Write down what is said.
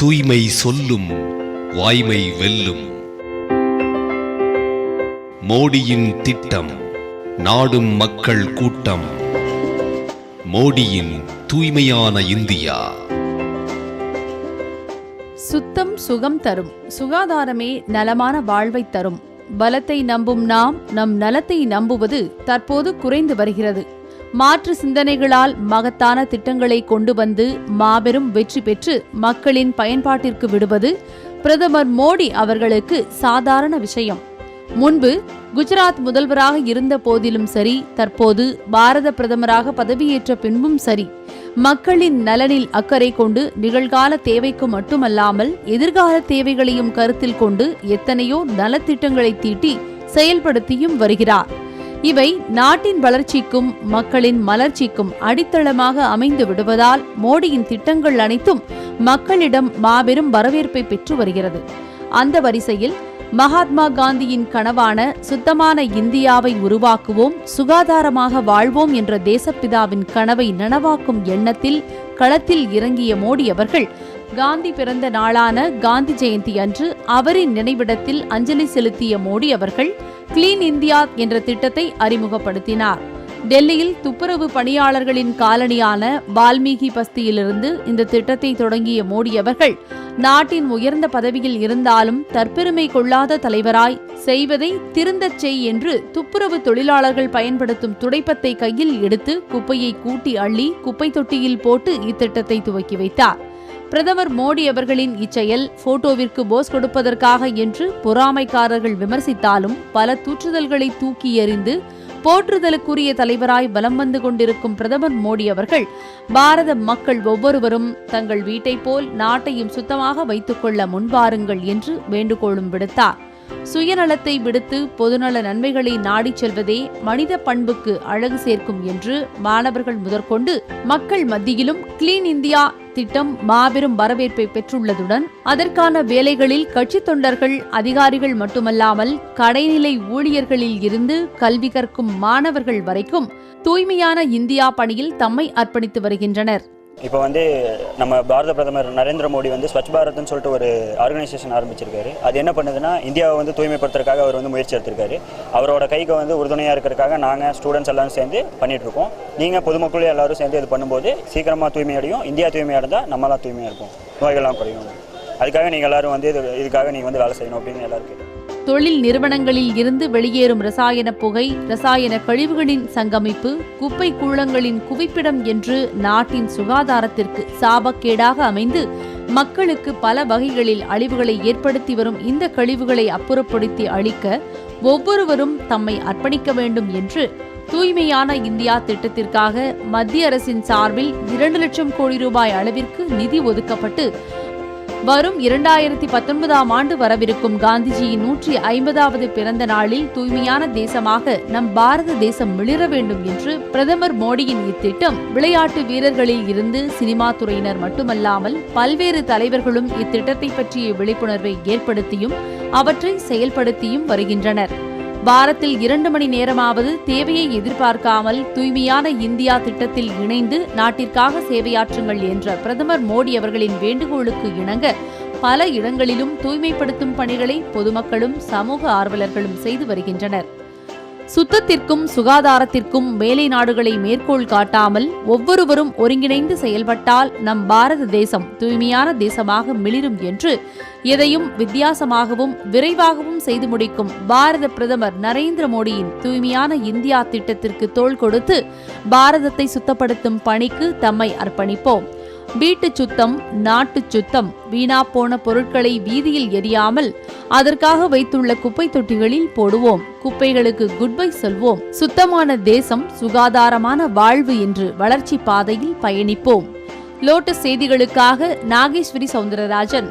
தூய்மை சொல்லும் வாய்மை வெல்லும். மோடியின் திட்டம், நாடும் மக்கள் கூட்டம். மோடியின் தூய்மையான இந்தியா. சுத்தம் சுகம் தரும், சுகாதாரமே நலமான வாழ்வை தரும். பலத்தை நம்பும் நாம் நம் நலத்தை நம்புவது தற்போது குறைந்து வருகிறது. மாற்று சிந்தனைகளால் மகத்தான திட்டங்களை கொண்டு வந்து மாபெரும் வெற்றி பெற்று மக்களின் பயன்பாட்டிற்கு விடுவது பிரதமர் மோடி அவர்களுக்கு சாதாரண விஷயம். முன்பு குஜராத் முதல்வராக இருந்த போதிலும் சரி, தற்போது பாரத பிரதமராக பதவியேற்ற பின்பும் சரி, மக்களின் நலனில் அக்கறை கொண்டு நிகழ்கால தேவைக்கு மட்டுமல்லாமல் எதிர்கால தேவைகளையும் கருத்தில் கொண்டு எத்தனையோ நலத்திட்டங்களை தீட்டி செயல்படுத்தியும் வருகிறார். இவை நாட்டின் வளர்ச்சிக்கும் மக்களின் மலர்ச்சிக்கும் அடித்தளமாக அமைந்து விடுவதால் மோடியின் திட்டங்கள் அனைத்தும் மக்களிடம் மாபெரும் வரவேற்பை பெற்று வருகிறது. அந்த வரிசையில் மகாத்மா காந்தியின் கனவான சுத்தமான இந்தியாவை உருவாக்குவோம், சுகாதாரமாக வாழ்வோம் என்ற தேசப்பிதாவின் கனவை நனவாக்கும் எண்ணத்தில் களத்தில் இறங்கிய மோடி அவர்கள் காந்தி பிறந்த நாளான காந்தி ஜெயந்தி அன்று அவரின் நினைவிடத்தில் அஞ்சலி செலுத்திய மோடி அவர்கள் கிளீன் இந்தியா என்ற திட்டத்தை அறிமுகப்படுத்தினார். டெல்லியில் துப்புரவு பணியாளர்களின் காலனியான வால்மீகி பஸ்தியிலிருந்து இந்த திட்டத்தை தொடங்கிய மோடி அவர்கள் நாட்டின் உயர்ந்த பதவியில் இருந்தாலும் தற்பெருமை கொள்ளாத தலைவராய் செய்வதை திருந்தச் செய் என்று துப்புரவு தொழிலாளர்கள் பயன்படுத்தும் துடைப்பத்தை கையில் எடுத்து குப்பையை கூட்டி அள்ளி குப்பை தொட்டியில் போட்டு இத்திட்டத்தை துவக்கி வைத்தார். பிரதமர் மோடி அவர்களின் இச்செயல் போட்டோவிற்கு போஸ் கொடுப்பதற்காக என்று பொறாமைக்காரர்கள் விமர்சித்தாலும் பல தூற்றுதல்களை தூக்கி எறிந்து போற்றுதலுக்குரிய தலைவராய் வலம் வந்து கொண்டிருக்கும் பிரதமர் மோடி அவர்கள் பாரத மக்கள் ஒவ்வொருவரும் தங்கள் வீட்டை போல் நாட்டையும் சுத்தமாக வைத்துக் கொள்ள முன்வாருங்கள் என்று வேண்டுகோளும் விடுத்தார். சுயநலத்தை விடுத்து பொதுநல நன்மைகளை நாடிச் செல்வதே மனித பண்புக்கு அழகு சேர்க்கும் என்று மாணவர்கள் முதற்கொண்டு மக்கள் மத்தியிலும் கிளீன் இந்தியா திட்டம் மாபெரும் வரவேற்பை பெற்றுள்ளதுடன் அதற்கான வேலைகளில் கட்சி தொண்டர்கள், அதிகாரிகள் மட்டுமல்லாமல் கடைநிலை ஊழியர்களில் இருந்து கல்வி கற்கும் மாணவர்கள் வரைக்கும் தூய்மையான இந்தியா பணியில் தம்மை அர்ப்பணித்து வருகின்றனர். இப்போ நம்ம பாரத பிரதமர் நரேந்திர மோடி ஸ்வச் பாரத்னு சொல்லிட்டு ஒரு ஆர்கனைசேஷன் ஆரம்பிச்சிருக்காரு. அது என்ன பண்ணுதுன்னா, இந்தியாவை தூய்மைப்படுத்துறதுக்காக அவர் முயற்சி எடுத்திருக்காரு. அவரோட கைக்கு உறுதுணையாக இருக்கிறதுக்காக நாங்கள் ஸ்டூடெண்ட்ஸ் எல்லாரும் சேர்ந்து பண்ணிட்டு இருக்கோம். நீங்கள் பொதுமக்களே எல்லாரும் சேர்ந்து இது பண்ணும்போது சீக்கிரமாக தூய்மையடையும். இந்தியா தூய்மையாக இருந்தால் நம்மளாம் தூய்மையாக இருக்கும், நோய்கள்லாம் குறையும். அதுக்காக நீங்கள் எல்லாரும் இதுக்காக நீங்கள் வேலை செய்யணும் அப்படின்னு எல்லாருக்கும். தொழில் நிறுவனங்களில் இருந்து வெளியேறும் ரசாயன புகை, ரசாயன கழிவுகளின் சங்கமிப்பு, குப்பை கூளங்களின் குவிப்பிடம் என்று நாட்டின் சுகாதாரத்திற்கு சாபக்கேடாக அமைந்து மக்களுக்கு பல வகைகளில் அழிவுகளை ஏற்படுத்தி வரும் இந்த கழிவுகளை அப்புறப்படுத்தி அழிக்க ஒவ்வொருவரும் தம்மை அர்ப்பணிக்க வேண்டும் என்று தூய்மையான இந்தியா திட்டத்திற்காக மத்திய அரசின் சார்பில் 2 லட்சம் கோடி ரூபாய் அளவிற்கு நிதி ஒதுக்கப்பட்டு வரும் 2019ஆம் ஆண்டு வரவிருக்கும் காந்திஜியின் 150வது பிறந்த நாளில் தூய்மையான தேசமாக நம் பாரத தேசம் மிளிர வேண்டும் என்று பிரதமர் மோடியின் இத்திட்டம் விளையாட்டு வீரர்களில் இருந்து சினிமா துறையினர் மட்டுமல்லாமல் பல்வேறு தலைவர்களும் இத்திட்டத்தை பற்றிய விழிப்புணர்வை ஏற்படுத்தியும் அவற்றை செயல்படுத்தியும் வருகின்றனர். வாரத்தில் 2 மணி நேரமாவது தேவையை எதிர்பார்க்காமல் தூய்மையான இந்தியா திட்டத்தில் இணைந்து நாட்டிற்காக சேவையாற்றுங்கள் என்ற பிரதமர் மோடி அவர்களின் வேண்டுகோளுக்கு இணங்க பல இடங்களிலும் தூய்மைப்படுத்தும் பணிகளை பொதுமக்களும் சமூக ஆர்வலர்களும் செய்து வருகின்றனர். சுத்தத்திற்கும் சுகாதாரத்திற்கும் மேலை நாடுகளை மேற்கோள் காட்டாமல் ஒவ்வொருவரும் ஒருங்கிணைந்து செயல்பட்டால் நம் பாரத தேசம் தூய்மையான தேசமாக மிளிரும் என்று எதையும் வித்தியாசமாகவும் விரைவாகவும் செய்து முடிக்கும் பாரத பிரதமர் நரேந்திர மோடியின் தூய்மையான இந்தியா திட்டத்திற்கு தோள் கொடுத்து பாரதத்தை சுத்தப்படுத்தும் பணிக்கு தம்மை அர்ப்பணிப்போம். வீட்டு சுத்தம், நாட்டு சுத்தம், வீணா போன பொருட்களை வீதியில் எரியாமல் அதற்காக வைத்துள்ள குப்பை தொட்டிகளில் போடுவோம். குப்பைகளுக்கு குட்பை சொல்வோம். சுத்தமான தேசம், சுகாதாரமான வாழ்வு என்று வளர்ச்சி பாதையில் பயணிப்போம். லோட்டஸ் செய்திகளுக்காக நாகேஸ்வரி சவுந்தரராஜன்.